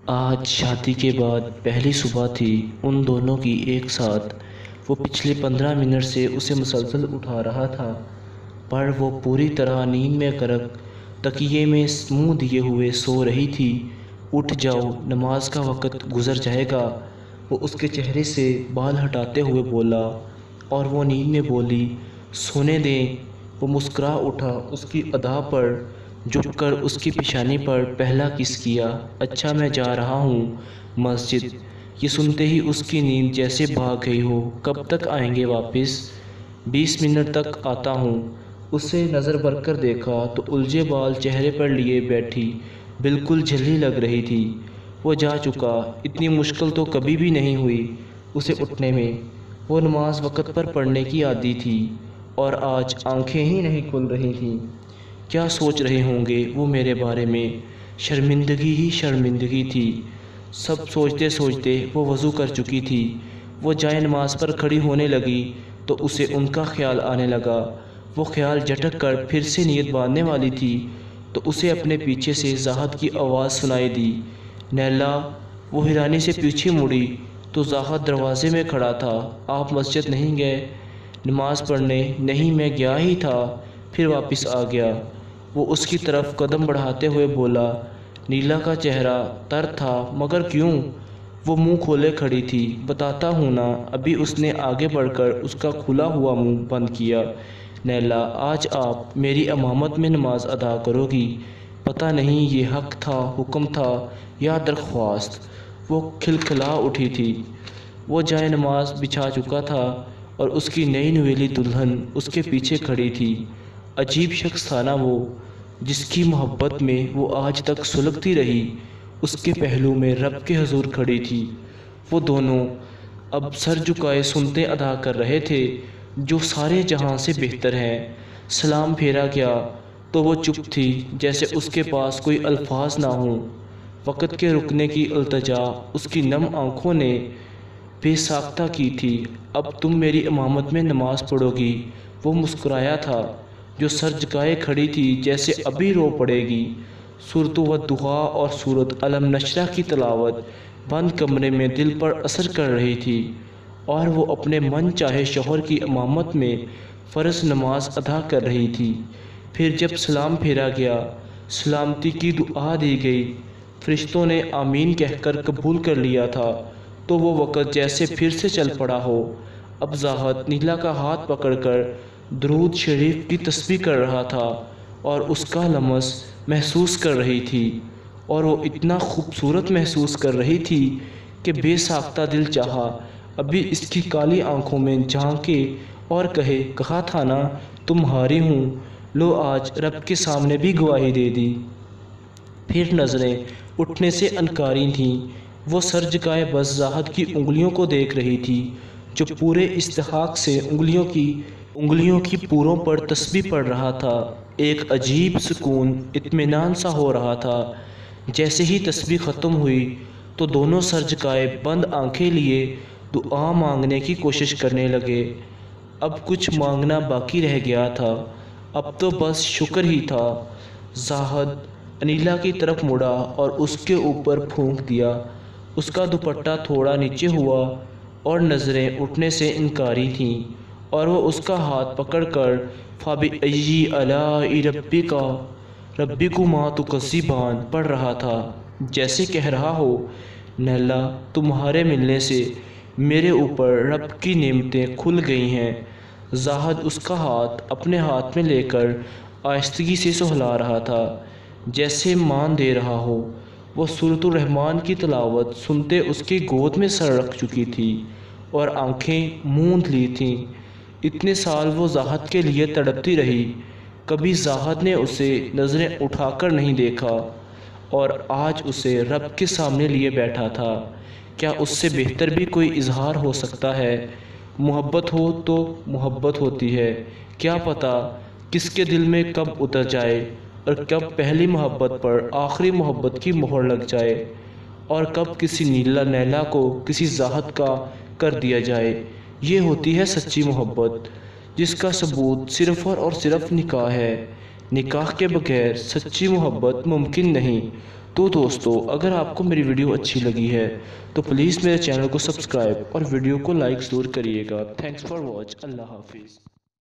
آج شادی کے بعد پہلی صبح تھی ان دونوں کی ایک ساتھ۔ وہ پچھلے 15 منٹ سے اسے مسلسل اٹھا رہا تھا، پر وہ پوری طرح نیند میں غرق تکیے میں منہ دیے ہوئے سو رہی تھی۔ اٹھ جاؤ، نماز کا وقت گزر جائے گا، وہ اس کے چہرے سے بال ہٹاتے ہوئے بولا، اور وہ نیند میں بولی، سونے دیں۔ وہ مسکرا اٹھا، اس کی ادا پر جھک کر اس کی پیشانی پر پہلا کس کیا۔ اچھا، میں جا رہا ہوں مسجد۔ یہ سنتے ہی اس کی نیند جیسے بھاگ گئی ہو۔ کب تک آئیں گے واپس؟ 20 منٹ تک آتا ہوں۔ اسے نظر بھر کر دیکھا تو الجھے بال چہرے پر لیے بیٹھی بالکل جھلی لگ رہی تھی۔ وہ جا چکا، اتنی مشکل تو کبھی بھی نہیں ہوئی اسے اٹھنے میں۔ وہ نماز وقت پر پڑھنے کی عادی تھی، اور آج آنکھیں ہی نہیں کھل رہی تھیں۔ کیا سوچ رہے ہوں گے وہ میرے بارے میں؟ شرمندگی ہی شرمندگی تھی۔ سب سوچتے سوچتے وہ وضو کر چکی تھی۔ وہ جائے نماز پر کھڑی ہونے لگی تو اسے ان کا خیال آنے لگا۔ وہ خیال جھٹک کر پھر سے نیت باندھنے والی تھی تو اسے اپنے پیچھے سے زاہد کی آواز سنائی دی، نیلا۔ وہ حیرانی سے پیچھے مڑی تو زاہد دروازے میں کھڑا تھا۔ آپ مسجد نہیں گئے؟ نماز پڑھنے؟ نہیں، میں گیا ہی تھا، پھر واپس آ گیا۔ وہ اس کی طرف قدم بڑھاتے ہوئے بولا۔ نیلا کا چہرہ تر تھا، مگر کیوں؟ وہ منہ کھولے کھڑی تھی۔ بتاتا ہوں نا۔ ابھی اس نے آگے بڑھ کر اس کا کھلا ہوا منہ بند کیا۔ نیلا، آج آپ میری امامت میں نماز ادا کرو گی۔ پتہ نہیں یہ حق تھا، حکم تھا یا درخواست۔ وہ کھلکھلا اٹھی تھی۔ وہ جائے نماز بچھا چکا تھا اور اس کی نئی نویلی دلہن اس کے پیچھے کھڑی تھی۔ عجیب شخص تھا نا وہ، جس کی محبت میں وہ آج تک سلگتی رہی۔ اس کے پہلو میں رب کے حضور کھڑی تھی۔ وہ دونوں اب سر جھکائے سنتے ادا کر رہے تھے، جو سارے جہاں سے بہتر ہیں۔ سلام پھیرا گیا تو وہ چپ تھی، جیسے اس کے پاس کوئی الفاظ نہ ہوں۔ وقت کے رکنے کی التجا اس کی نم آنکھوں نے بے ساختہ کی تھی۔ اب تم میری امامت میں نماز پڑھو گی؟ وہ مسکرایا تھا، جو سر جھکائے کھڑی تھی جیسے ابھی رو پڑے گی۔ سورۃ والضحیٰ اور سورۃ علم نشرہ کی تلاوت بند کمرے میں دل پر اثر کر رہی تھی، اور وہ اپنے من چاہے شوہر کی امامت میں فرض نماز ادا کر رہی تھی۔ پھر جب سلام پھیرا گیا، سلامتی کی دعا دی گئی، فرشتوں نے آمین کہہ کر قبول کر لیا تھا، تو وہ وقت جیسے پھر سے چل پڑا ہو۔ اب زاہد نیلا کا ہاتھ پکڑ کر درود شریف کی تسبیح کر رہا تھا اور اس کا لمس محسوس کر رہی تھی، اور وہ اتنا خوبصورت محسوس کر رہی تھی کہ بے ساختہ دل چاہا ابھی اس کی کالی آنکھوں میں جھانکے اور کہے، کہا تھا نا تمہاری ہوں، لو آج رب کے سامنے بھی گواہی دے دی۔ پھر نظریں اٹھنے سے انکاری تھیں۔ وہ سر جھکائے بس زاہد کی انگلیوں کو دیکھ رہی تھی، جو پورے استحقاق سے انگلیوں کی پوروں پر تسبیح پڑھ رہا تھا۔ ایک عجیب سکون، اطمینان سا ہو رہا تھا۔ جیسے ہی تسبیح ختم ہوئی تو دونوں سر جھکائے بند آنکھیں لیے دعا مانگنے کی کوشش کرنے لگے۔ اب کچھ مانگنا باقی رہ گیا تھا، اب تو بس شکر ہی تھا۔ زاہد انیلا کی طرف مڑا اور اس کے اوپر پھونک دیا۔ اس کا دوپٹہ تھوڑا نیچے ہوا اور نظریں اٹھنے سے انکاری تھیں، اور وہ اس کا ہاتھ پکڑ کر فَبِأَيِّ آلَاءِ رَبِّكُمَا تُكَذِّبَانِ پڑھ رہا تھا، جیسے کہہ رہا ہو، نیلا، تمہارے ملنے سے میرے اوپر رب کی نعمتیں کھل گئی ہیں۔ زاہد اس کا ہاتھ اپنے ہاتھ میں لے کر آہستگی سے سہلا رہا تھا، جیسے مان دے رہا ہو۔ وہ سورۃ الرحمن کی تلاوت سنتے اس کی گود میں سر رکھ چکی تھی اور آنکھیں موند لی تھیں۔ اتنے سال وہ زاہد کے لیے تڑپتی رہی، کبھی زاہد نے اسے نظریں اٹھا کر نہیں دیکھا، اور آج اسے رب کے سامنے لیے بیٹھا تھا۔ کیا اس سے بہتر بھی کوئی اظہار ہو سکتا ہے؟ محبت ہو تو محبت ہوتی ہے، کیا پتہ کس کے دل میں کب اتر جائے، اور کب پہلی محبت پر آخری محبت کی مہر لگ جائے، اور کب کسی نیلا کو کسی زاہد کا کر دیا جائے۔ یہ ہوتی ہے سچی محبت، جس کا ثبوت صرف اور صرف نکاح ہے۔ نکاح کے بغیر سچی محبت ممکن نہیں۔ تو دوستو اگر آپ کو میری ویڈیو اچھی لگی ہے تو پلیز میرے چینل کو سبسکرائب اور ویڈیو کو لائک ضرور کریے گا۔ Thanks for watch. اللہ حافظ۔